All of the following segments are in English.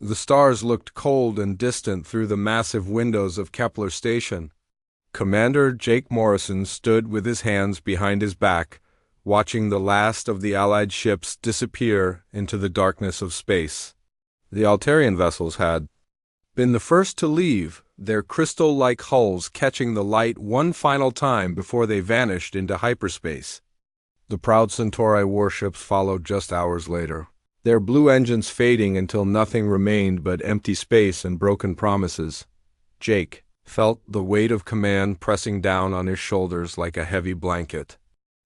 The stars looked cold and distant through the massive windows of Kepler Station. Commander Jake Morrison stood with his hands behind his back, watching the last of the Allied ships disappear into the darkness of space. The Altarian vessels had been the first to leave, their crystal-like hulls catching the light one final time before they vanished into hyperspace. The proud Centauri warships followed just hours later, their blue engines fading until nothing remained but empty space and broken promises. Jake felt the weight of command pressing down on his shoulders like a heavy blanket.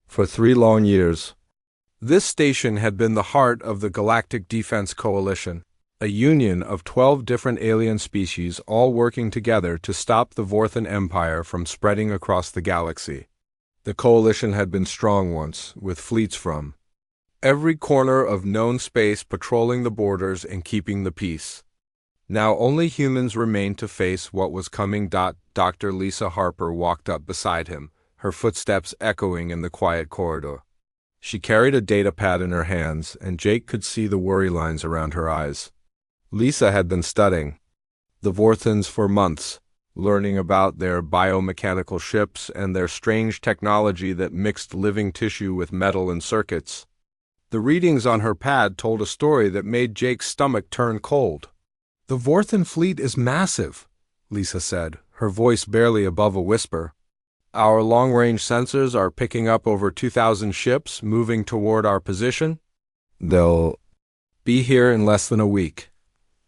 For 3 long years, this station had been the heart of the Galactic Defense Coalition, a union of 12 different alien species all working together to stop the Vorthan Empire from spreading across the galaxy. The coalition had been strong once, with fleets from every corner of known space patrolling the borders and keeping the peace. Now only humans remained to face what was coming. Dr. Lisa Harper walked up beside him, her footsteps echoing in the quiet corridor. She carried a data pad in her hands, and Jake could see the worry lines around her eyes. Lisa had been studying the Vorthans for months, learning about their biomechanical ships and their strange technology that mixed living tissue with metal and circuits. The readings on her pad told a story that made Jake's stomach turn cold. "The Vorthan fleet is massive," Lisa said, her voice barely above a whisper. "Our long-range sensors are picking up over 2,000 ships moving toward our position. They'll be here in less than a week."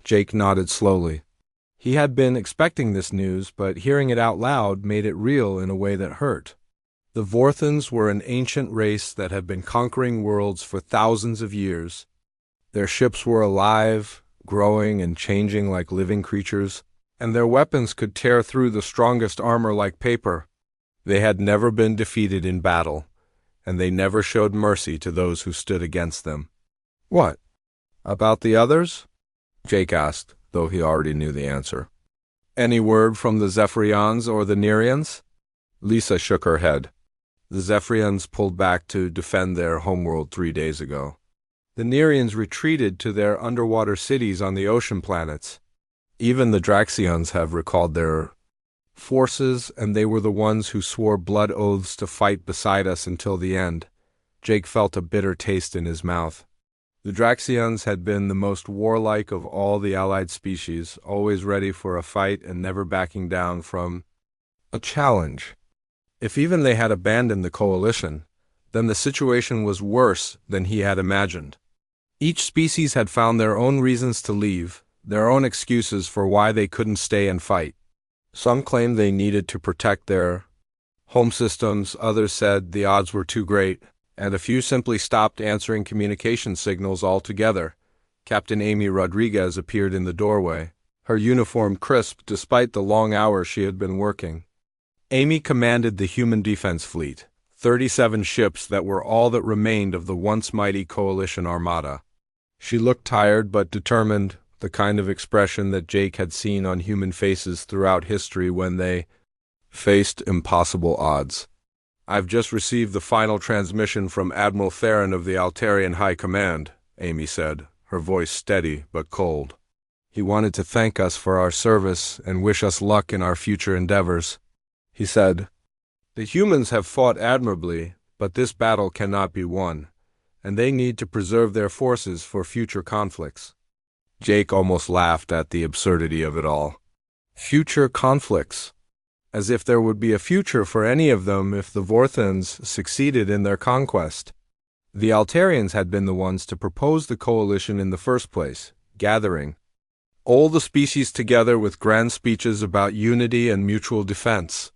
Jake nodded slowly. He had been expecting this news, but hearing it out loud made it real in a way that hurt. The Vorthans were an ancient race that had been conquering worlds for thousands of years. Their ships were alive, growing and changing like living creatures, and their weapons could tear through the strongest armor like paper. They had never been defeated in battle, and they never showed mercy to those who stood against them. "What about the others?" Jake asked, though he already knew the answer. "Any word from the Zephyrians or the Nereians?" Lisa shook her head. The Zephyrians pulled back to defend their homeworld 3 days ago. The Nereians retreated to their underwater cities on the ocean planets. Even the Draxions have recalled their forces, and they were the ones who swore blood oaths to fight beside us until the end. Jake felt a bitter taste in his mouth. The Draxions had been the most warlike of all the allied species, always ready for a fight and never backing down from a challenge. If even they had abandoned the coalition, then the situation was worse than he had imagined. Each species had found their own reasons to leave, their own excuses for why they couldn't stay and fight. Some claimed they needed to protect their home systems, others said the odds were too great, and a few simply stopped answering communication signals altogether. Captain Amy Rodriguez appeared in the doorway, her uniform crisp despite the long hours she had been working. Amy commanded the human defense fleet, 37 ships that were all that remained of the once mighty coalition armada. She looked tired but determined, the kind of expression that Jake had seen on human faces throughout history when they faced impossible odds. "I've just received the final transmission from Admiral Theron of the Altarian High Command," Amy said, her voice steady but cold. "He wanted to thank us for our service and wish us luck in our future endeavors. He said, 'The humans have fought admirably, but this battle cannot be won, and they need to preserve their forces for future conflicts.'" Jake almost laughed at the absurdity of it all. Future conflicts. As if there would be a future for any of them if the Vorthans succeeded in their conquest. The Altarians had been the ones to propose the coalition in the first place, gathering all the species together with grand speeches about unity and mutual defense.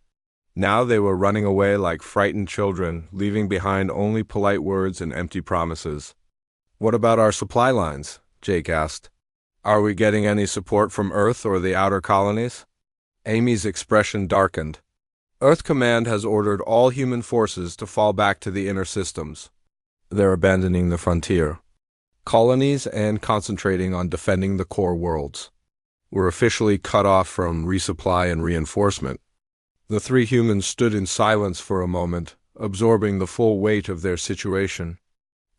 Now they were running away like frightened children, leaving behind only polite words and empty promises. "What about our supply lines?" Jake asked. "Are we getting any support from Earth or the outer colonies?" Amy's expression darkened. "Earth Command has ordered all human forces to fall back to the inner systems. They're abandoning the frontier colonies and concentrating on defending the core worlds. We're officially cut off from resupply and reinforcement." The 3 humans stood in silence for a moment, absorbing the full weight of their situation.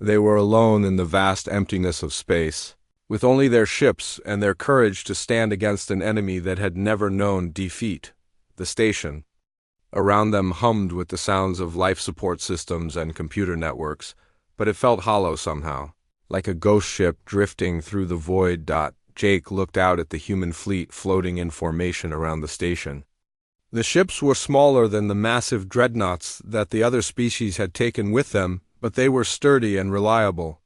They were alone in the vast emptiness of space, with only their ships and their courage to stand against an enemy that had never known defeat. The station around them hummed with the sounds of life support systems and computer networks, but it felt hollow somehow, like a ghost ship drifting through the void. Jake looked out at the human fleet floating in formation around the station. The ships were smaller than the massive dreadnoughts that the other species had taken with them, but they were sturdy and reliable.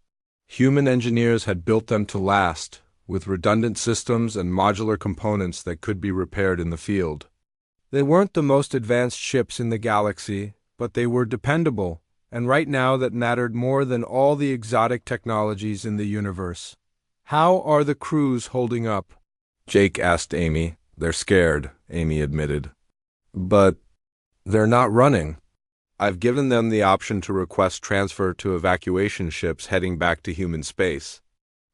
Human engineers had built them to last, with redundant systems and modular components that could be repaired in the field. They weren't the most advanced ships in the galaxy, but they were dependable, and right now that mattered more than all the exotic technologies in the universe. "How are the crews holding up?" Jake asked Amy. "They're scared," Amy admitted. "But they're not running." "I've given them the option to request transfer to evacuation ships heading back to human space.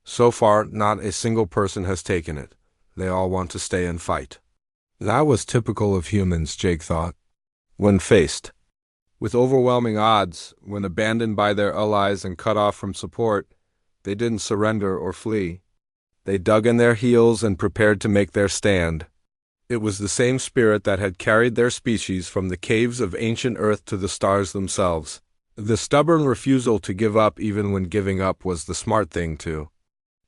So far, not a single person has taken it. They all want to stay and fight." That was typical of humans, Jake thought. When faced with overwhelming odds, when abandoned by their allies and cut off from support, they didn't surrender or flee. They dug in their heels and prepared to make their stand. It was the same spirit that had carried their species from the caves of ancient Earth to the stars themselves. The stubborn refusal to give up even when giving up was the smart thing to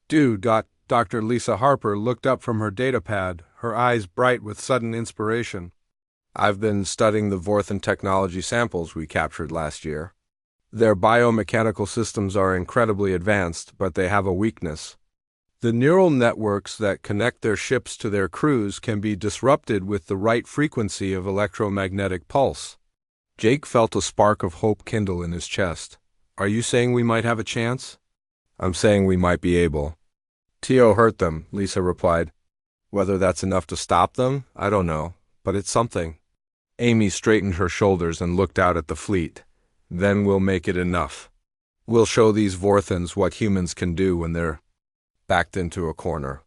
do. Dr. Lisa Harper looked up from her datapad, her eyes bright with sudden inspiration. "I've been studying the Vorthan technology samples we captured last year. Their biomechanical systems are incredibly advanced, but they have a weakness. The neural networks that connect their ships to their crews can be disrupted with the right frequency of electromagnetic pulse." Jake felt a spark of hope kindle in his chest. "Are you saying we might have a chance?" "I'm saying we might be able." "Tio hurt them," Lisa replied. "Whether that's enough to stop them, I don't know, but it's something." Amy straightened her shoulders and looked out at the fleet. "Then we'll make it enough. We'll show these Vorthans what humans can do when they're backed into a corner."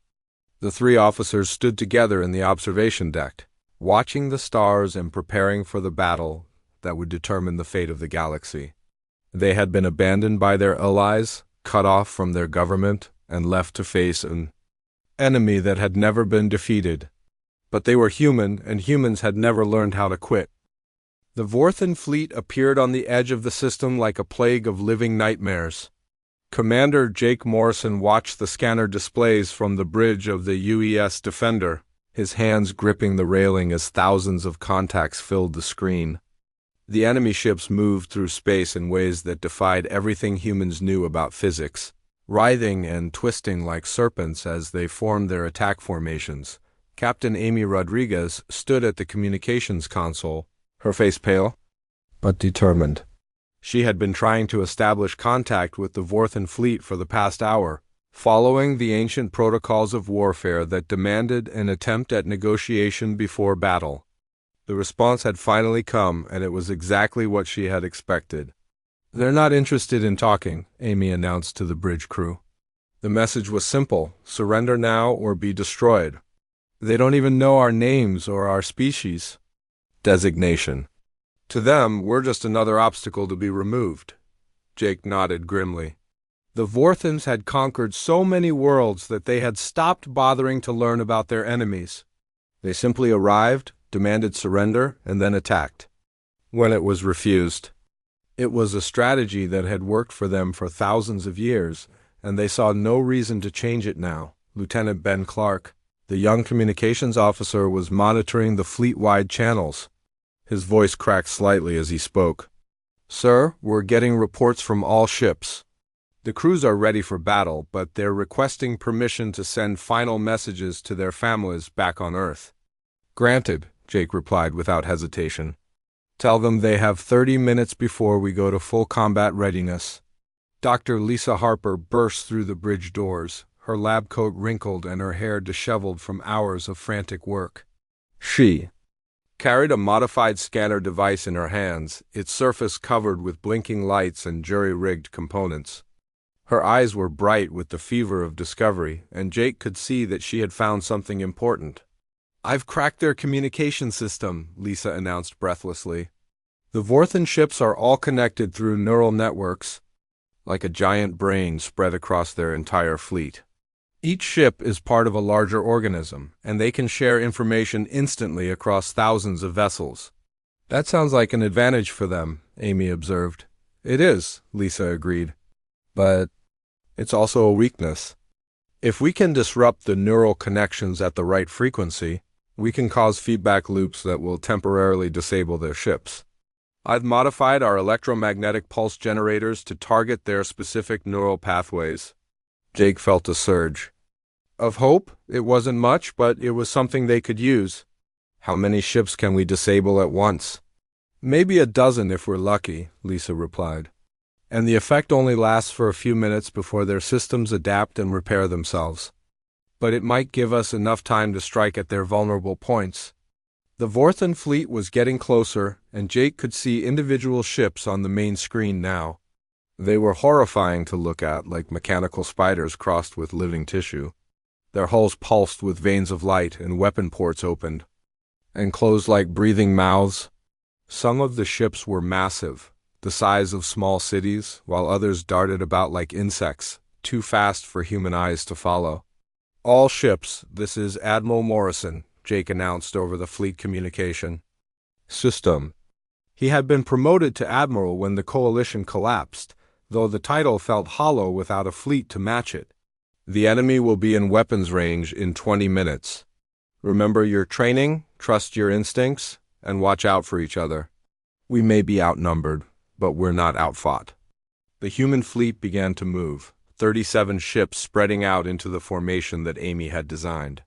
The three officers stood together in the observation deck, watching the stars and preparing for the battle that would determine the fate of the galaxy. They had been abandoned by their allies, cut off from their government, and left to face an enemy that had never been defeated. But they were human, and humans had never learned how to quit. The Vorthan fleet appeared on the edge of the system like a plague of living nightmares. Commander Jake Morrison watched the scanner displays from the bridge of the UES Defender, his hands gripping the railing as thousands of contacts filled the screen. The enemy ships moved through space in ways that defied everything humans knew about physics, writhing and twisting like serpents as they formed their attack formations. Captain Amy Rodriguez stood at the communications console, her face pale but determined. She had been trying to establish contact with the Vorthan fleet for the past hour, following the ancient protocols of warfare that demanded an attempt at negotiation before battle. The response had finally come, and it was exactly what she had expected. "They're not interested in talking," Amy announced to the bridge crew. The message was simple: surrender now or be destroyed. "They don't even know our names or our species designation. To them, we're just another obstacle to be removed." Jake nodded grimly. The Vorthans had conquered so many worlds that they had stopped bothering to learn about their enemies. They simply arrived, demanded surrender, and then attacked. When it was refused, it was a strategy that had worked for them for thousands of years, and they saw no reason to change it now. Lieutenant Ben Clark, the young communications officer, was monitoring the fleet-wide channels. His voice cracked slightly as he spoke. "Sir, we're getting reports from all ships. The crews are ready for battle, but they're requesting permission to send final messages to their families back on Earth." "Granted," Jake replied without hesitation. "Tell them they have 30 minutes before we go to full combat readiness." Dr. Lisa Harper burst through the bridge doors, her lab coat wrinkled and her hair disheveled from hours of frantic work. She carried a modified scanner device in her hands, its surface covered with blinking lights and jury-rigged components. Her eyes were bright with the fever of discovery, and Jake could see that she had found something important. "I've cracked their communication system," Lisa announced breathlessly. "The Vorthan ships are all connected through neural networks, like a giant brain spread across their entire fleet. Each ship is part of a larger organism, and they can share information instantly across thousands of vessels. That sounds like an advantage for them, Amy observed. It is, Lisa agreed. But it's also a weakness. If we can disrupt the neural connections at the right frequency, we can cause feedback loops that will temporarily disable their ships. I've modified our electromagnetic pulse generators to target their specific neural pathways. Jake felt a surge of hope. It wasn't much, but it was something they could use. How many ships can we disable at once? Maybe a dozen if we're lucky, Lisa replied. And the effect only lasts for a few minutes before their systems adapt and repair themselves. But it might give us enough time to strike at their vulnerable points. The Vorthan fleet was getting closer, and Jake could see individual ships on the main screen now. They were horrifying to look at, like mechanical spiders crossed with living tissue. Their hulls pulsed with veins of light, and weapon ports opened and closed like breathing mouths. Some of the ships were massive, the size of small cities, while others darted about like insects, too fast for human eyes to follow. All ships, this is Admiral Morrison, Jake announced over the fleet communication system. He had been promoted to admiral when the coalition collapsed, though the title felt hollow without a fleet to match it. The enemy will be in weapons range in 20 minutes. Remember your training, trust your instincts, and watch out for each other. We may be outnumbered, but we're not outfought. The human fleet began to move, 37 ships spreading out into the formation that Amy had designed.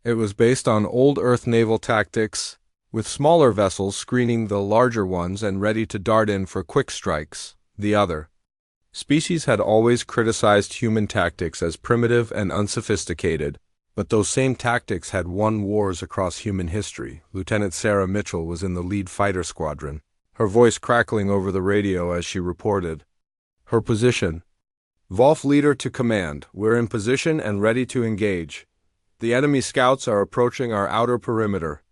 It was based on old Earth naval tactics, with smaller vessels screening the larger ones and ready to dart in for quick strikes. The other species had always criticized human tactics as primitive and unsophisticated, but those same tactics had won wars across human history. Lieutenant Sarah Mitchell was in the lead fighter squadron, her voice crackling over the radio as she reported her position. Volf leader to command. We're in position and ready to engage. The enemy scouts are approaching our outer perimeter.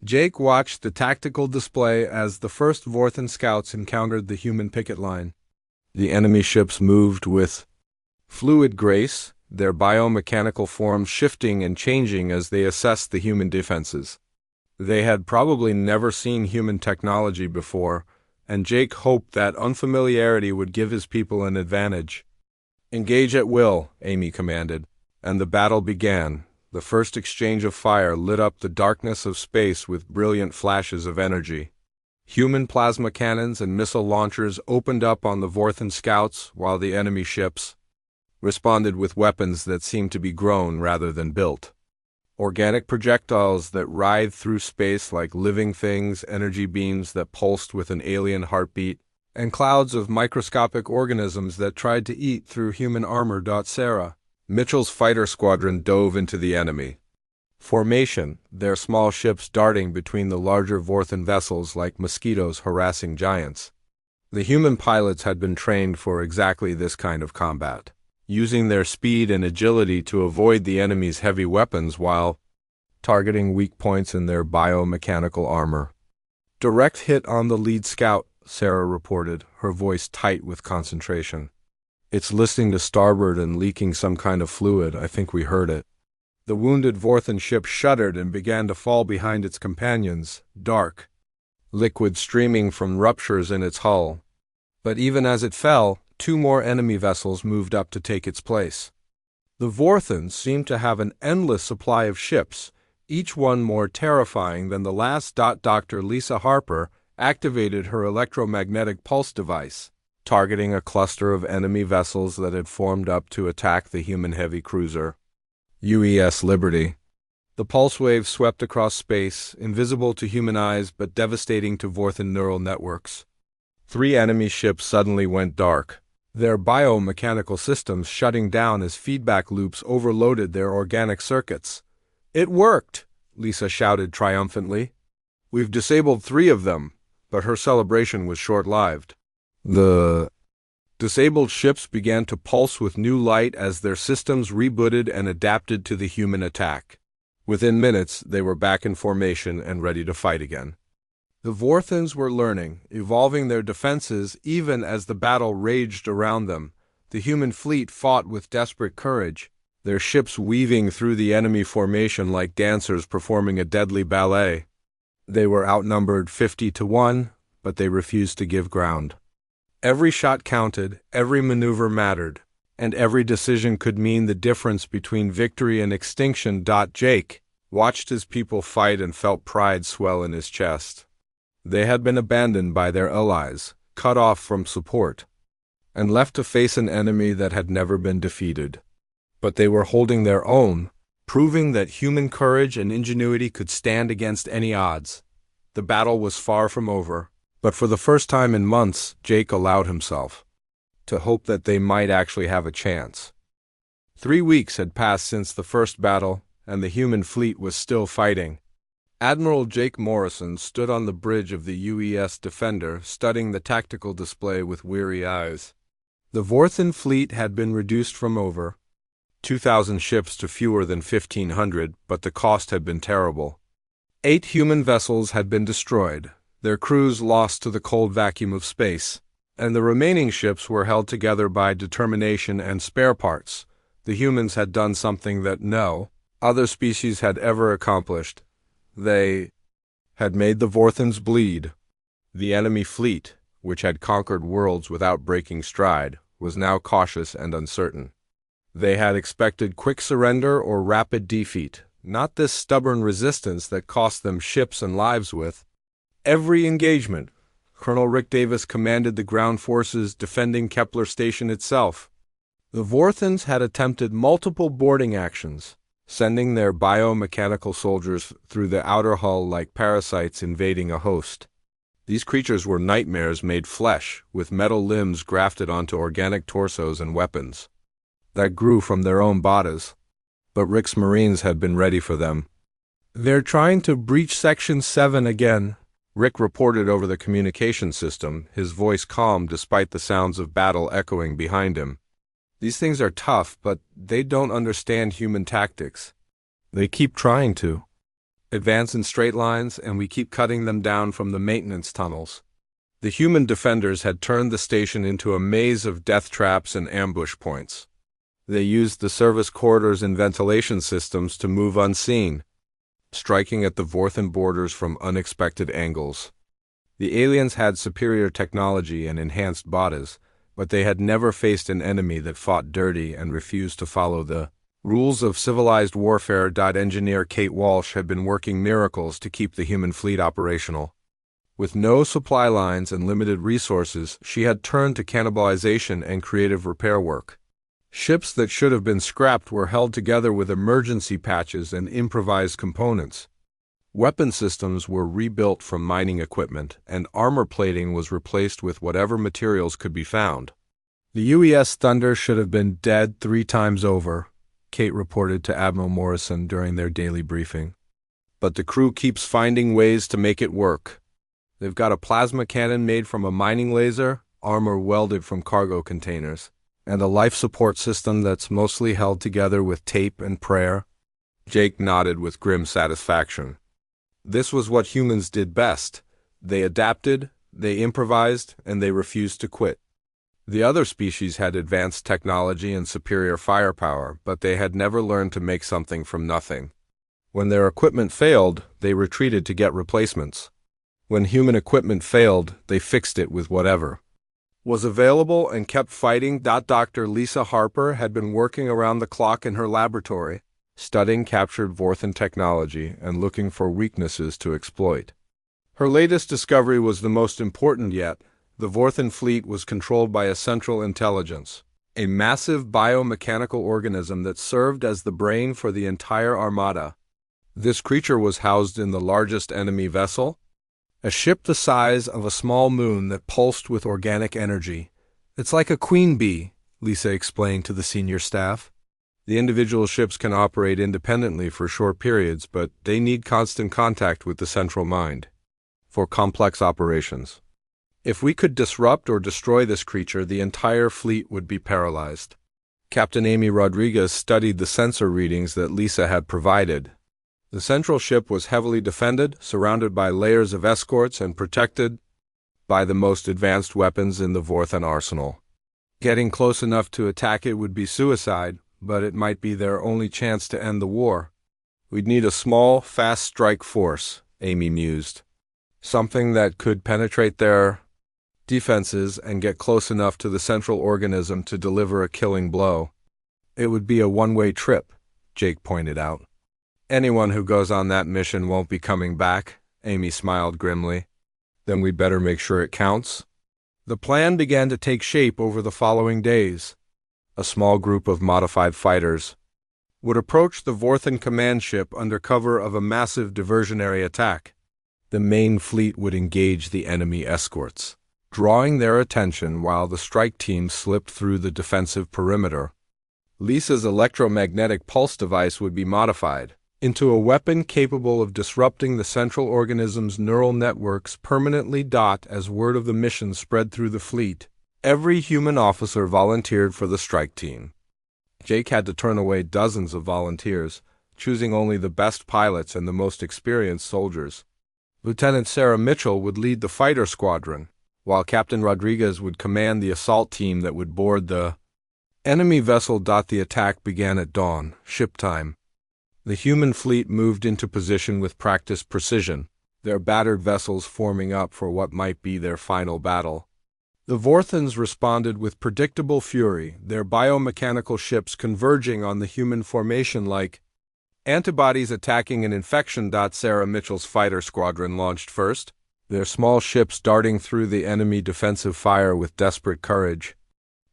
Jake watched the tactical display as the first Vorthan scouts encountered the human picket line. The enemy ships moved with fluid grace, their biomechanical forms shifting and changing as they assessed the human defenses. They had probably never seen human technology before, and Jake hoped that unfamiliarity would give his people an advantage. Engage at will, Amy commanded, and the battle began. The first exchange of fire lit up the darkness of space with brilliant flashes of energy. Human plasma cannons and missile launchers opened up on the Vorthan scouts, while the enemy ships responded with weapons that seemed to be grown rather than built. Organic projectiles that writhed through space like living things, energy beams that pulsed with an alien heartbeat, and clouds of microscopic organisms that tried to eat through human armor. Sarah Mitchell's fighter squadron dove into the enemy formation, their small ships darting between the larger Vorthan vessels like mosquitoes harassing giants. The human pilots had been trained for exactly this kind of combat, using their speed and agility to avoid the enemy's heavy weapons while targeting weak points in their biomechanical armor. Direct hit on the lead scout, Sarah reported, her voice tight with concentration. It's listing to starboard and leaking some kind of fluid. I think we heard it. The wounded Vorthan ship shuddered and began to fall behind its companions, dark liquid streaming from ruptures in its hull. But even as it fell, 2 more enemy vessels moved up to take its place. The Vorthans seemed to have an endless supply of ships, each one more terrifying than the last. Dr. Lisa Harper activated her electromagnetic pulse device, targeting a cluster of enemy vessels that had formed up to attack the human heavy cruiser UES Liberty. The pulse wave swept across space, invisible to human eyes but devastating to Vorthan neural networks. 3 enemy ships suddenly went dark, their biomechanical systems shutting down as feedback loops overloaded their organic circuits. It worked, Lisa shouted triumphantly. We've disabled 3 of them, but her celebration was short-lived. The disabled ships began to pulse with new light as their systems rebooted and adapted to the human attack. Within minutes, they were back in formation and ready to fight again. The Vorthans were learning, evolving their defenses even as the battle raged around them. The human fleet fought with desperate courage, their ships weaving through the enemy formation like dancers performing a deadly ballet. They were outnumbered 50-1, but they refused to give ground. Every shot counted, every maneuver mattered, and every decision could mean the difference between victory and extinction. Jake watched his people fight and felt pride swell in his chest. They had been abandoned by their allies, cut off from support, and left to face an enemy that had never been defeated. But they were holding their own, proving that human courage and ingenuity could stand against any odds. The battle was far from over, but for the first time in months, Jake allowed himself to hope that they might actually have a chance. 3 weeks had passed since the first battle, and the human fleet was still fighting. Admiral Jake Morrison stood on the bridge of the UES Defender, studying the tactical display with weary eyes. The Vorthan fleet had been reduced from over 2,000 ships to fewer than 1,500, but the cost had been terrible. 8 human vessels had been destroyed, their crews lost to the cold vacuum of space, and the remaining ships were held together by determination and spare parts. The humans had done something that no other species had ever accomplished. They had made the Vorthans bleed. The enemy fleet, which had conquered worlds without breaking stride, was now cautious and uncertain. They had expected quick surrender or rapid defeat, not this stubborn resistance that cost them ships and lives with every engagement. Colonel Rick Davis commanded the ground forces defending Kepler Station itself. The Vorthans had attempted multiple boarding actions, sending their biomechanical soldiers through the outer hull like parasites invading a host. These creatures were nightmares made flesh, with metal limbs grafted onto organic torsos and weapons that grew from their own bodies. But Rick's Marines had been ready for them. "They're trying to breach Section 7 again," Rick reported over the communication system, his voice calm despite the sounds of battle echoing behind him. "These things are tough, but they don't understand human tactics. They keep trying to advance in straight lines, and we keep cutting them down from the maintenance tunnels." The human defenders had turned the station into a maze of death traps and ambush points. They used the service corridors and ventilation systems to move unseen, striking at the Vorthan borders from unexpected angles. The aliens had superior technology and enhanced bodies, but they had never faced an enemy that fought dirty and refused to follow the rules of civilized warfare. Engineer Kate Walsh had been working miracles to keep the human fleet operational. With no supply lines and limited resources, she had turned to cannibalization and creative repair work. Ships that should have been scrapped were held together with emergency patches and improvised components. Weapon systems were rebuilt from mining equipment, and armor plating was replaced with whatever materials could be found. "The UES Thunder should have been dead 3 times over," Kate reported to Admiral Morrison during their daily briefing. "But the crew keeps finding ways to make it work. They've got a plasma cannon made from a mining laser, armor welded from cargo containers, and a life support system that's mostly held together with tape and prayer." Jake nodded with grim satisfaction. This was what humans did best. They adapted, they improvised, and they refused to quit. The other species had advanced technology and superior firepower, but they had never learned to make something from nothing. When their equipment failed, they retreated to get replacements. When human equipment failed, they fixed it with whatever was available and kept fighting. Dr. Lisa Harper had been working around the clock in her laboratory, studying captured Vorthan technology and looking for weaknesses to exploit. Her latest discovery was the most important yet. The Vorthan fleet was controlled by a central intelligence, a massive biomechanical organism that served as the brain for the entire armada. This creature was housed in the largest enemy vessel, a ship the size of a small moon that pulsed with organic energy. "It's like a queen bee," Lisa explained to the senior staff. "The individual ships can operate independently for short periods, but they need constant contact with the central mind for complex operations. If we could disrupt or destroy this creature, the entire fleet would be paralyzed." Captain Amy Rodriguez studied the sensor readings that Lisa had provided. The central ship was heavily defended, surrounded by layers of escorts and protected by the most advanced weapons in the Vorthan arsenal. Getting close enough to attack it would be suicide, but it might be their only chance to end the war. We'd need a small, fast strike force, Amy mused. Something that could penetrate their defenses and get close enough to the central organism to deliver a killing blow. It would be a one-way trip, Jake pointed out. Anyone who goes on that mission won't be coming back, Amy smiled grimly. Then we'd better make sure it counts. The plan began to take shape over the following days. A small group of modified fighters would approach the Vorthan command ship under cover of a massive diversionary attack. The main fleet would engage the enemy escorts, drawing their attention while the strike team slipped through the defensive perimeter. Lisa's electromagnetic pulse device would be modified into a weapon capable of disrupting the central organism's neural networks permanently. As word of the mission spread through the fleet, every human officer volunteered for the strike team. Jake had to turn away dozens of volunteers, choosing only the best pilots and the most experienced soldiers. Lieutenant Sarah Mitchell would lead the fighter squadron, while Captain Rodriguez would command the assault team that would board the enemy vessel. The attack began at dawn, ship time. The human fleet moved into position with practiced precision, their battered vessels forming up for what might be their final battle. The Vorthans responded with predictable fury, their biomechanical ships converging on the human formation like antibodies attacking an infection. Sarah Mitchell's fighter squadron launched first, their small ships darting through the enemy defensive fire with desperate courage.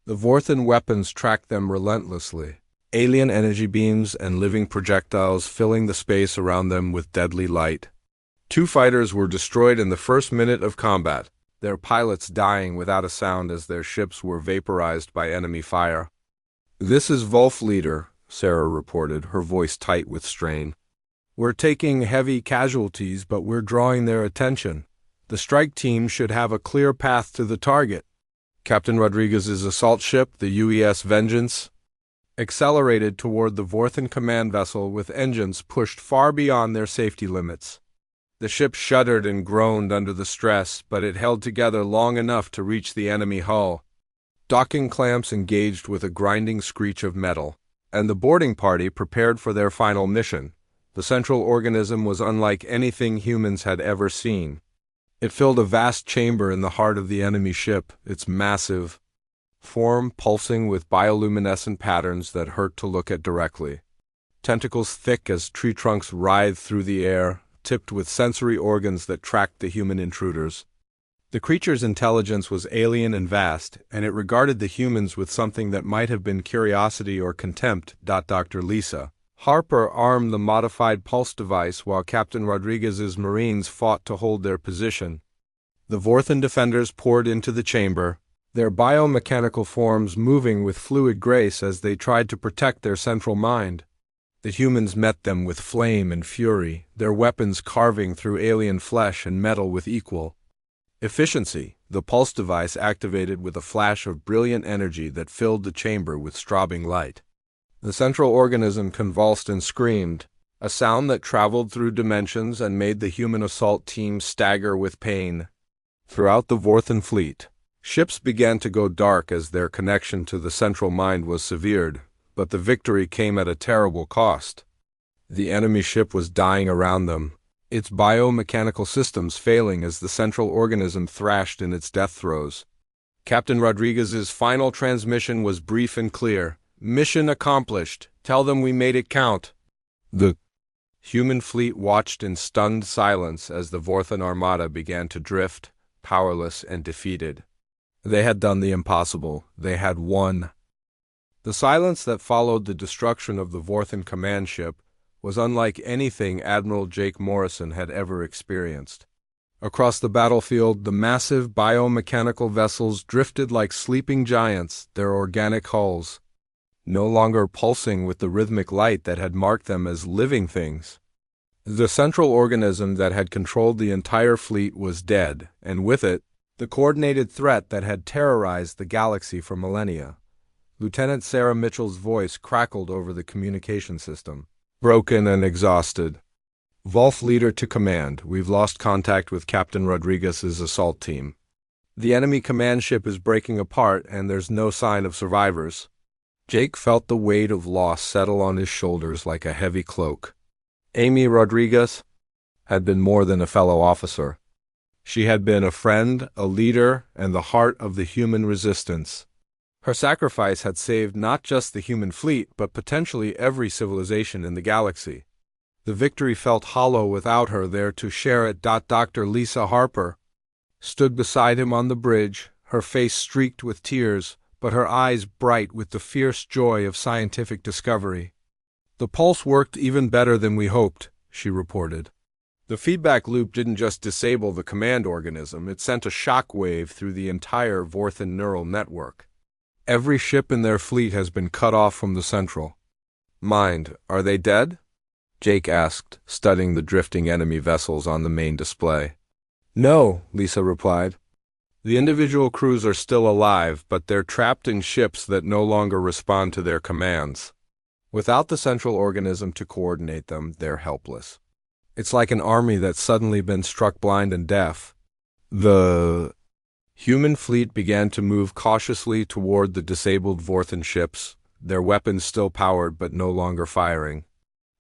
The Vorthan weapons tracked them relentlessly, alien energy beams and living projectiles filling the space around them with deadly light. 2 fighters were destroyed in the first minute of combat, their pilots dying without a sound as their ships were vaporized by enemy fire. "This is Wolf Leader," Sarah reported, her voice tight with strain. "We're taking heavy casualties, but we're drawing their attention. The strike team should have a clear path to the target." Captain Rodriguez's assault ship, the UES Vengeance, accelerated toward the Vorthan command vessel with engines pushed far beyond their safety limits. The ship shuddered and groaned under the stress, but it held together long enough to reach the enemy hull. Docking clamps engaged with a grinding screech of metal, and the boarding party prepared for their final mission. The central organism was unlike anything humans had ever seen. It filled a vast chamber in the heart of the enemy ship, its massive form pulsing with bioluminescent patterns that hurt to look at directly. Tentacles thick as tree trunks writhed through the air, tipped with sensory organs that tracked the human intruders. The creature's intelligence was alien and vast, and it regarded the humans with something that might have been curiosity or contempt. Dr. Lisa Harper armed the modified pulse device while Captain Rodriguez's Marines fought to hold their position. The Vorthan defenders poured into the chamber, their biomechanical forms moving with fluid grace as they tried to protect their central mind. The humans met them with flame and fury, their weapons carving through alien flesh and metal with equal efficiency. The pulse device activated with a flash of brilliant energy that filled the chamber with strobing light. The central organism convulsed and screamed, a sound that traveled through dimensions and made the human assault team stagger with pain. Throughout the Vorthan fleet, ships began to go dark as their connection to the central mind was severed, but the victory came at a terrible cost. The enemy ship was dying around them, its biomechanical systems failing as the central organism thrashed in its death throes. Captain Rodriguez's final transmission was brief and clear. "Mission accomplished. Tell them we made it count." The human fleet watched in stunned silence as the Vorthan armada began to drift, powerless and defeated. They had done the impossible. They had won. The silence that followed the destruction of the Vorthan command ship was unlike anything Admiral Jake Morrison had ever experienced. Across the battlefield, the massive biomechanical vessels drifted like sleeping giants, their organic hulls no longer pulsing with the rhythmic light that had marked them as living things. The central organism that had controlled the entire fleet was dead, and with it, the coordinated threat that had terrorized the galaxy for millennia. Lieutenant Sarah Mitchell's voice crackled over the communication system. "Broken and exhausted. Wolf Leader to command. We've lost contact with Captain Rodriguez's assault team. The enemy command ship is breaking apart, and there's no sign of survivors. Jake felt the weight of loss settle on his shoulders like a heavy cloak. Amy Rodriguez had been more than a fellow officer. She had been a friend, a leader, and the heart of the human resistance. Her sacrifice had saved not just the human fleet, but potentially every civilization in the galaxy. The victory felt hollow without her there to share it. Dr. Lisa Harper stood beside him on the bridge, her face streaked with tears, but her eyes bright with the fierce joy of scientific discovery. "The pulse worked even better than we hoped," she reported. The feedback loop didn't just disable the command organism, it sent a shock wave through the entire Vorthan neural network. "Every ship in their fleet has been cut off from the central." "Mind, are they dead?" Jake asked, studying the drifting enemy vessels on the main display. "No," Lisa replied. "The individual crews are still alive, but they're trapped in ships that no longer respond to their commands. Without the central organism to coordinate them, they're helpless. It's like an army that's suddenly been struck blind and deaf." The human fleet began to move cautiously toward the disabled Vorthan ships, their weapons still powered but no longer firing.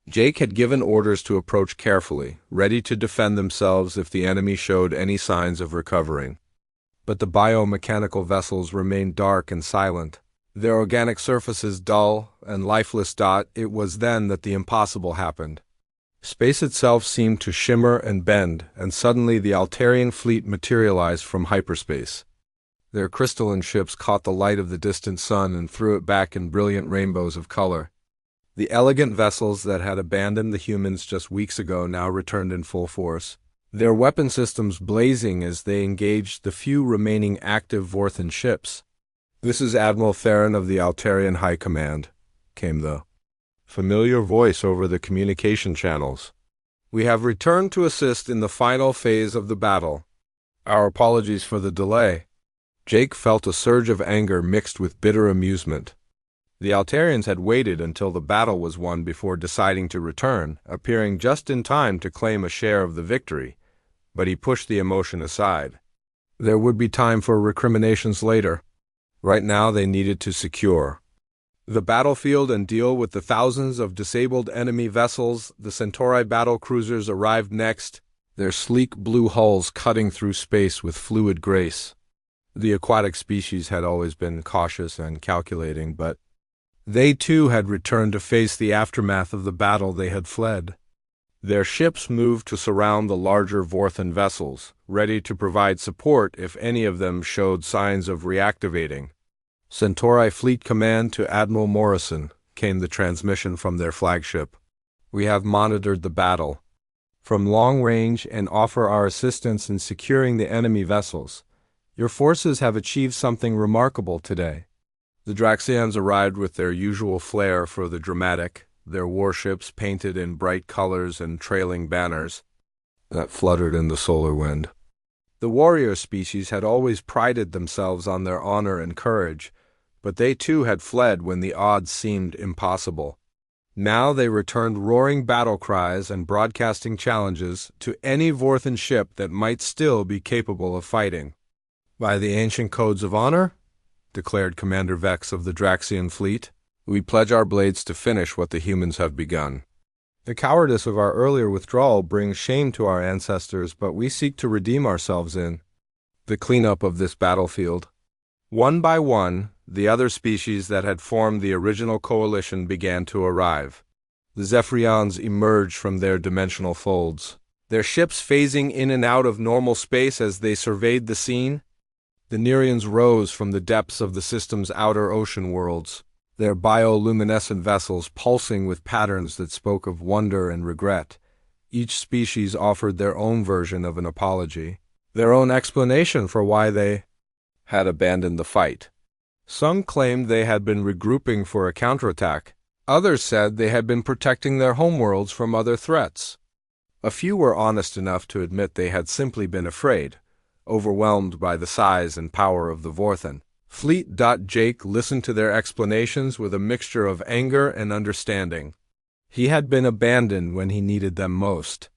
Jake had given orders to approach carefully, ready to defend themselves if the enemy showed any signs of recovering. But the biomechanical vessels remained dark and silent, their organic surfaces dull and lifeless. It was then that the impossible happened. Space itself seemed to shimmer and bend, and suddenly the Altarian fleet materialized from hyperspace. Their crystalline ships caught the light of the distant sun and threw it back in brilliant rainbows of color. The elegant vessels that had abandoned the humans just weeks ago now returned in full force, their weapon systems blazing as they engaged the few remaining active Vorthan ships. "This is Admiral Theron of the Altarian High Command," came the familiar voice over the communication channels. "We have returned to assist in the final phase of the battle. Our apologies for the delay." Jake felt a surge of anger mixed with bitter amusement. The Altarians had waited until the battle was won before deciding to return, appearing just in time to claim a share of the victory, but he pushed the emotion aside. There would be time for recriminations later. Right now they needed to secure the battlefield and deal with the thousands of disabled enemy vessels. The Centauri battle cruisers arrived next, their sleek blue hulls cutting through space with fluid grace. The aquatic species had always been cautious and calculating, but they too had returned to face the aftermath of the battle they had fled. Their ships moved to surround the larger Vorthan vessels, ready to provide support if any of them showed signs of reactivating. "Centauri Fleet Command to Admiral Morrison," came the transmission from their flagship. "We have monitored the battle from long range and offer our assistance in securing the enemy vessels. Your forces have achieved something remarkable today." The Draxians arrived with their usual flair for the dramatic, their warships painted in bright colors and trailing banners that fluttered in the solar wind. The warrior species had always prided themselves on their honor and courage, but they too had fled when the odds seemed impossible. Now they returned roaring battle cries and broadcasting challenges to any Vorthan ship that might still be capable of fighting. "By the ancient codes of honor," declared Commander Vex of the Draxian fleet, "we pledge our blades to finish what the humans have begun. The cowardice of our earlier withdrawal brings shame to our ancestors, but we seek to redeem ourselves in the cleanup of this battlefield." One by one, the other species that had formed the original coalition began to arrive. The Zephyrians emerged from their dimensional folds, their ships phasing in and out of normal space as they surveyed the scene. The Nereians rose from the depths of the system's outer ocean worlds, their bioluminescent vessels pulsing with patterns that spoke of wonder and regret. Each species offered their own version of an apology, their own explanation for why they had abandoned the fight. Some claimed they had been regrouping for a counterattack. Others said they had been protecting their homeworlds from other threats. A few were honest enough to admit they had simply been afraid, overwhelmed by the size and power of the Vorthan fleet. Jake listened to their explanations with a mixture of anger and understanding. He had been abandoned when he needed them most,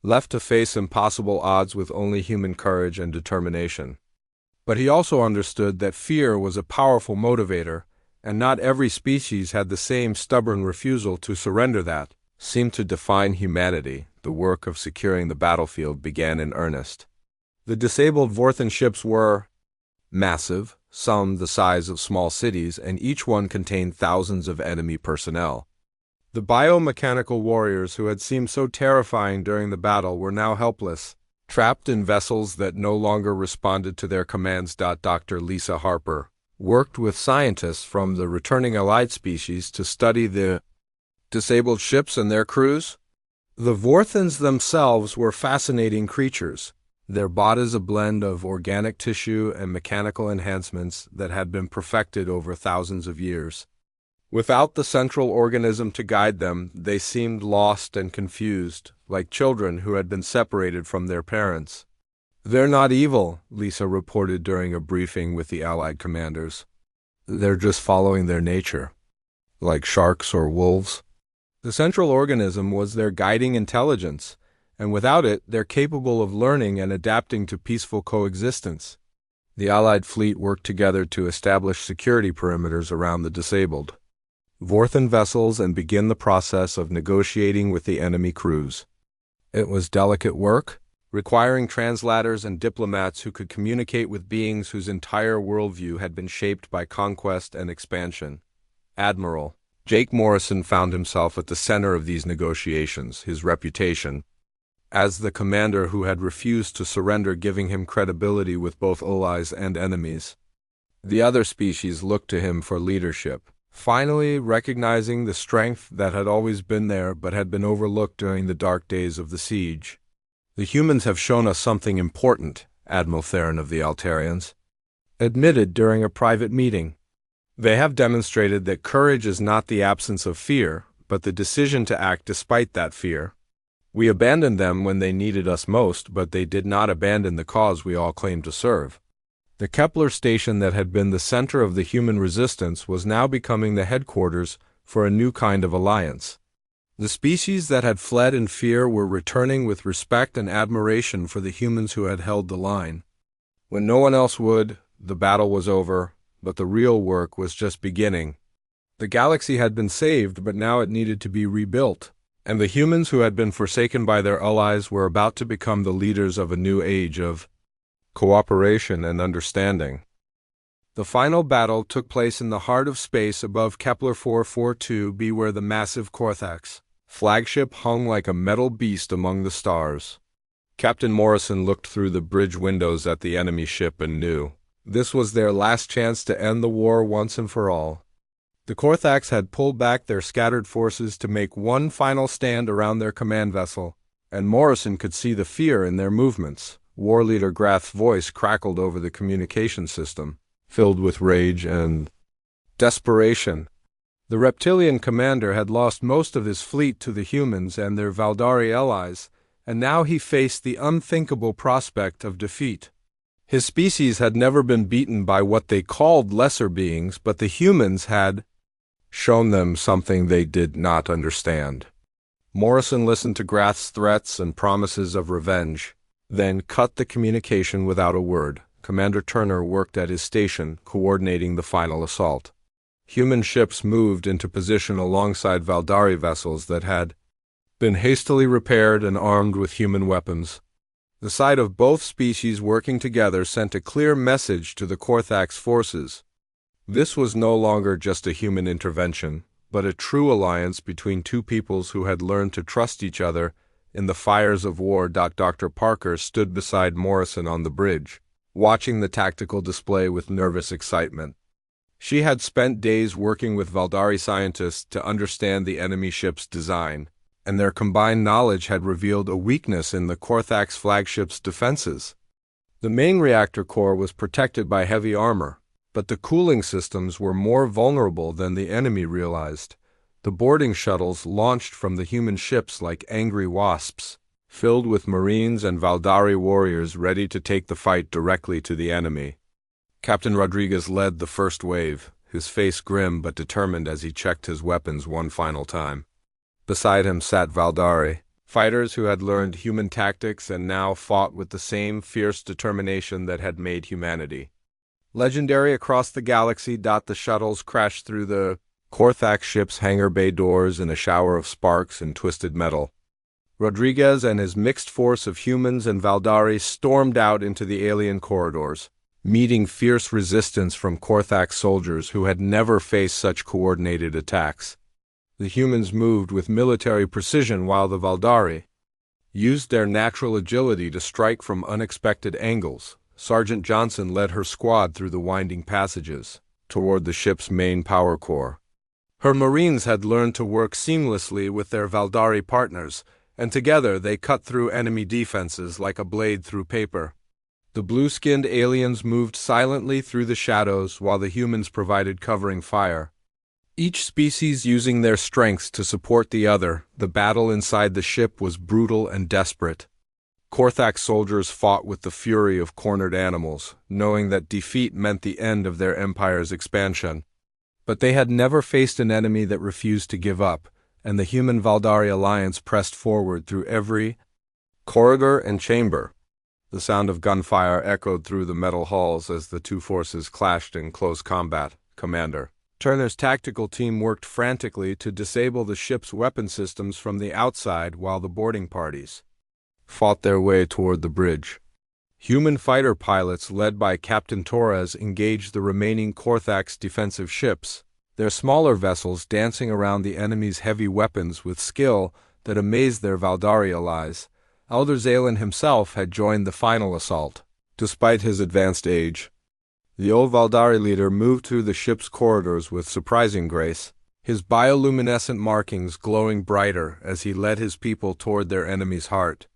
left to face impossible odds with only human courage and determination. But he also understood that fear was a powerful motivator, and not every species had the same stubborn refusal to surrender that seemed to define humanity. The work of securing the battlefield began in earnest. The disabled Vorthan ships were massive, some the size of small cities, and each one contained thousands of enemy personnel. The biomechanical warriors who had seemed so terrifying during the battle were now helpless, trapped in vessels that no longer responded to their commands. Dr. Lisa Harper worked with scientists from the returning allied species to study the disabled ships and their crews. The Vorthans themselves were fascinating creatures, their bodies a blend of organic tissue and mechanical enhancements that had been perfected over thousands of years. Without the central organism to guide them, they seemed lost and confused, like children who had been separated from their parents. "They're not evil," Lisa reported during a briefing with the Allied commanders. "They're just following their nature, like sharks or wolves." The central organism was their guiding intelligence, and without it, they're capable of learning and adapting to peaceful coexistence. The Allied fleet worked together to establish security perimeters around the disabled Vorthan vessels and begin the process of negotiating with the enemy crews. It was delicate work, requiring translators and diplomats who could communicate with beings whose entire worldview had been shaped by conquest and expansion. Admiral Jake Morrison found himself at the center of these negotiations, his reputation as the commander who had refused to surrender giving him credibility with both allies and enemies. The other species looked to him for leadership, finally recognizing the strength that had always been there but had been overlooked during the dark days of the siege. "The humans have shown us something important," Admiral Theron of the Altarians admitted during a private meeting. "They have demonstrated that courage is not the absence of fear, but the decision to act despite that fear. We abandoned them when they needed us most, but they did not abandon the cause we all claim to serve." The Kepler station that had been the center of the human resistance was now becoming the headquarters for a new kind of alliance. The species that had fled in fear were returning with respect and admiration for the humans who had held the line. When no one else would, the battle was over, but the real work was just beginning. The galaxy had been saved, but now it needed to be rebuilt, and the humans who had been forsaken by their allies were about to become the leaders of a new age of cooperation and understanding. The final battle took place in the heart of space above Kepler 442b, where the massive Korthax flagship hung like a metal beast among the stars. Captain Morrison looked through the bridge windows at the enemy ship and knew this was their last chance to end the war once and for all. The Korthax had pulled back their scattered forces to make one final stand around their command vessel, and Morrison could see the fear in their movements. War Leader Grath's voice crackled over the communication system, filled with rage and desperation. The reptilian commander had lost most of his fleet to the humans and their Valdari allies, and now he faced the unthinkable prospect of defeat. His species had never been beaten by what they called lesser beings, but the humans had shown them something they did not understand. Morrison listened to Grath's threats and promises of revenge, then cut the communication without a word. Commander Turner worked at his station, coordinating the final assault. Human ships moved into position alongside Valdari vessels that had been hastily repaired and armed with human weapons. The sight of both species working together sent a clear message to the Korthax forces. This was no longer just a human intervention, but a true alliance between two peoples who had learned to trust each other in the fires of war. Dr. Parker stood beside Morrison on the bridge, watching the tactical display with nervous excitement. She had spent days working with Valdari scientists to understand the enemy ship's design, and their combined knowledge had revealed a weakness in the Korthax flagship's defenses. The main reactor core was protected by heavy armor, but the cooling systems were more vulnerable than the enemy realized. The boarding shuttles launched from the human ships like angry wasps, filled with Marines and Valdari warriors ready to take the fight directly to the enemy. Captain Rodriguez led the first wave, his face grim but determined as he checked his weapons one final time. Beside him sat Valdari, fighters who had learned human tactics and now fought with the same fierce determination that had made humanity. Legendary across the galaxy. The shuttles crashed through the Korthax ship's hangar bay doors in a shower of sparks and twisted metal. Rodriguez and his mixed force of humans and Valdari stormed out into the alien corridors, meeting fierce resistance from Korthax soldiers who had never faced such coordinated attacks. The humans moved with military precision while the Valdari used their natural agility to strike from unexpected angles. Sergeant Johnson led her squad through the winding passages toward the ship's main power core. Her Marines had learned to work seamlessly with their Valdari partners, and together they cut through enemy defenses like a blade through paper. The blue-skinned aliens moved silently through the shadows while the humans provided covering fire, each species using their strengths to support the other. The battle inside the ship was brutal and desperate. Korthax soldiers fought with the fury of cornered animals, knowing that defeat meant the end of their empire's expansion. But they had never faced an enemy that refused to give up, and the human-Valdari alliance pressed forward through every corridor and chamber. The sound of gunfire echoed through the metal halls as the two forces clashed in close combat. Commander Turner's tactical team worked frantically to disable the ship's weapon systems from the outside while the boarding parties fought their way toward the bridge. Human fighter pilots led by Captain Torres engaged the remaining Korthax defensive ships, their smaller vessels dancing around the enemy's heavy weapons with skill that amazed their Valdari allies. Elder Zalen himself had joined the final assault. Despite his advanced age, the old Valdari leader moved through the ship's corridors with surprising grace, his bioluminescent markings glowing brighter as he led his people toward their enemy's heart.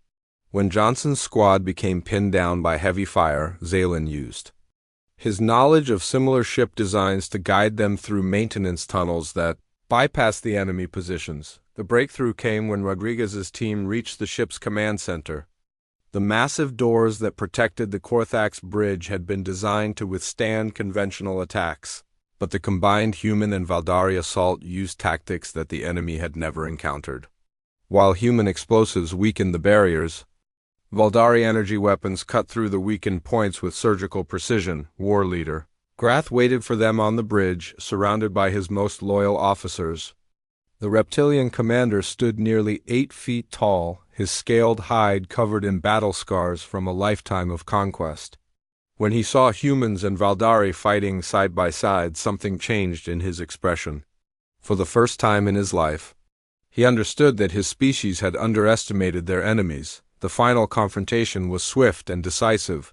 When Johnson's squad became pinned down by heavy fire, Zalen used his knowledge of similar ship designs to guide them through maintenance tunnels that bypassed the enemy positions. The breakthrough came when Rodriguez's team reached the ship's command center. The massive doors that protected the Korthax bridge had been designed to withstand conventional attacks, but the combined human and Valdari assault used tactics that the enemy had never encountered. While human explosives weakened the barriers, Valdari energy weapons cut through the weakened points with surgical precision. War leader Grath waited for them on the bridge, surrounded by his most loyal officers. The reptilian commander stood nearly 8 feet tall, his scaled hide covered in battle scars from a lifetime of conquest. When he saw humans and Valdari fighting side by side, something changed in his expression. For the first time in his life, he understood that his species had underestimated their enemies. The final confrontation was swift and decisive.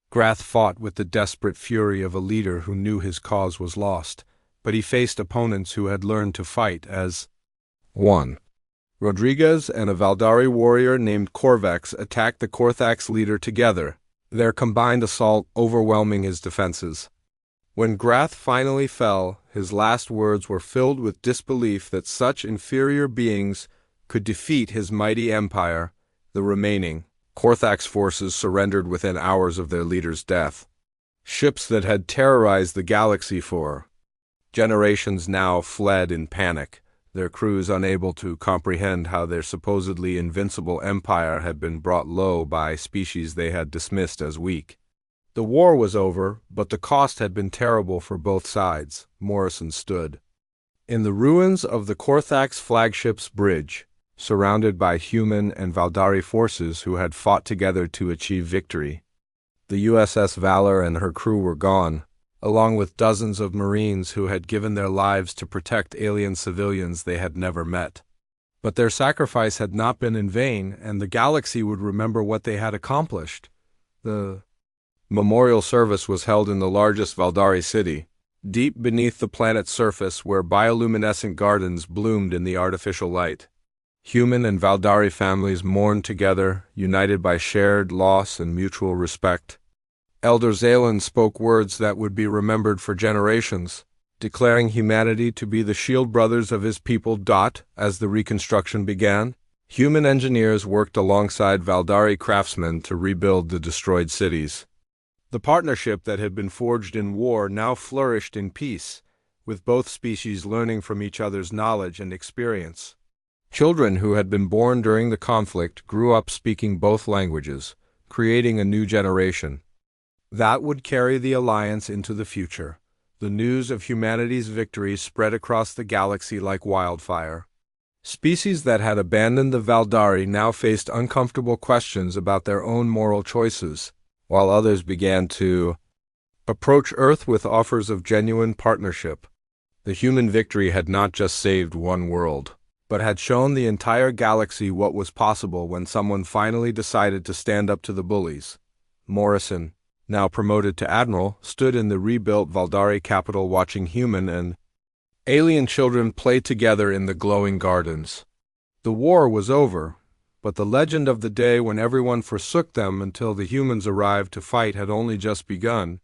Grath fought with the desperate fury of a leader who knew his cause was lost, but he faced opponents who had learned to fight as one. Rodriguez and a Valdari warrior named Korvex attacked the Korthax leader together, their combined assault overwhelming his defenses. When Grath finally fell, his last words were filled with disbelief that such inferior beings could defeat his mighty empire. The remaining Korthax forces surrendered within hours of their leader's death. Ships that had terrorized the galaxy for generations now fled in panic, their crews unable to comprehend how their supposedly invincible empire had been brought low by species they had dismissed as weak. The war was over, but the cost had been terrible for both sides. Morrison stood in the ruins of the Korthax flagship's bridge, surrounded by human and Valdari forces who had fought together to achieve victory. The USS Valor and her crew were gone, along with dozens of Marines who had given their lives to protect alien civilians they had never met. But their sacrifice had not been in vain, and the galaxy would remember what they had accomplished. The memorial service was held in the largest Valdari city, deep beneath the planet's surface where bioluminescent gardens bloomed in the artificial light. Human and Valdari families mourned together, united by shared loss and mutual respect. Elder Zalen spoke words that would be remembered for generations, declaring humanity to be the shield brothers of his people. As the reconstruction began, human engineers worked alongside Valdari craftsmen to rebuild the destroyed cities. The partnership that had been forged in war now flourished in peace, with both species learning from each other's knowledge and experience. Children who had been born during the conflict grew up speaking both languages, creating a new generation. That would carry the Alliance into the future. The news of humanity's victory spread across the galaxy like wildfire. Species that had abandoned the Valdari now faced uncomfortable questions about their own moral choices, while others began to approach Earth with offers of genuine partnership. The human victory had not just saved one world, but had shown the entire galaxy what was possible when someone finally decided to stand up to the bullies. Morrison, now promoted to admiral, stood in the rebuilt Valdari capital watching human and alien children play together in the glowing gardens. The war was over, but the legend of the day when everyone forsook them until the humans arrived to fight had only just begun.